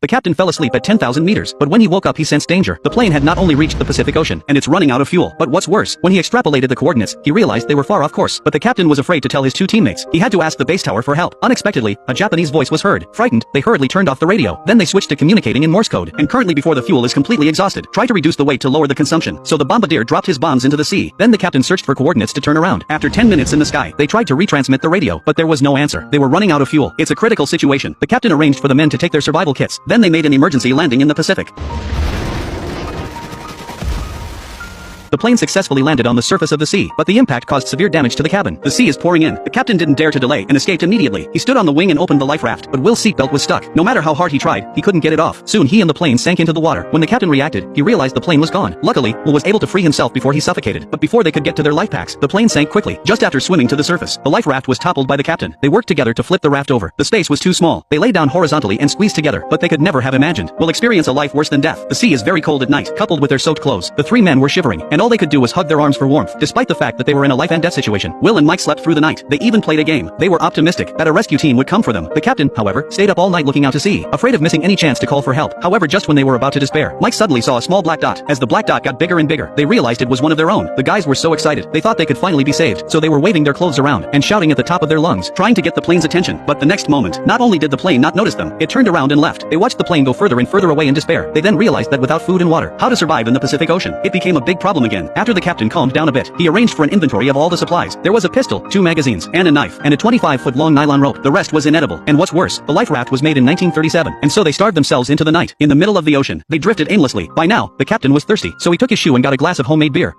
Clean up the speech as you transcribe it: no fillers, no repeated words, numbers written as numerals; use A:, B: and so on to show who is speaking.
A: The captain fell asleep at 10,000 meters, but when he woke up he sensed danger. The plane had not only reached the Pacific Ocean, and it's running out of fuel, but what's worse, when he extrapolated the coordinates, he realized they were far off course. But the captain was afraid to tell his two teammates. He had to ask the base tower for help. Unexpectedly, a Japanese voice was heard. Frightened, they hurriedly turned off the radio. Then they switched to communicating in Morse code, and currently before the fuel is completely exhausted, try to reduce the weight to lower the consumption. So the bombardier dropped his bombs into the sea. Then the captain searched for coordinates to turn around. After 10 minutes in the sky, they tried to retransmit the radio, but there was no answer. They were running out of fuel. It's a critical situation. The captain arranged for the men to take their survival kits. Then they made an emergency landing in the Pacific. The plane successfully landed on the surface of the sea, but the impact caused severe damage to the cabin. The sea is pouring in. The captain didn't dare to delay and escaped immediately. He stood on the wing and opened the life raft, but Will's seatbelt was stuck. No matter how hard he tried, he couldn't get it off. Soon he and the plane sank into the water. When the captain reacted, he realized the plane was gone. Luckily, Will was able to free himself before he suffocated, but before they could get to their life packs, the plane sank quickly. Just after swimming to the surface, the life raft was toppled by the captain. They worked together to flip the raft over. The space was too small. They lay down horizontally and squeezed together, but they could never have imagined Will experience a life worse than death. The sea is very cold at night, coupled with their soaked clothes. The three men were shivering, and all they could do was hug their arms for warmth. Despite the fact that they were in a life and death situation, Will and Mike slept through the night. They even played a game. They were optimistic that a rescue team would come for them. The captain, however, stayed up all night looking out to sea, afraid of missing any chance to call for help. However, just when they were about to despair, Mike suddenly saw a small black dot. As the black dot got bigger and bigger, they realized it was one of their own. The guys were so excited, they thought they could finally be saved, so they were waving their clothes around and shouting at the top of their lungs, trying to get the plane's attention. But the next moment, not only did the plane not notice them, it turned around and left. They watched the plane go further and further away in despair. They then realized that without food and water, how to survive in the Pacific Ocean. It became a big problem again. After the captain calmed down a bit, he arranged for an inventory of all the supplies. There was a pistol, 2 magazines, and a knife, and a 25-foot-long nylon rope. The rest was inedible. And what's worse, the life raft was made in 1937, and so they starved themselves into the night. In the middle of the ocean, they drifted aimlessly. By now, the captain was thirsty, so he took his shoe and got a glass of homemade beer.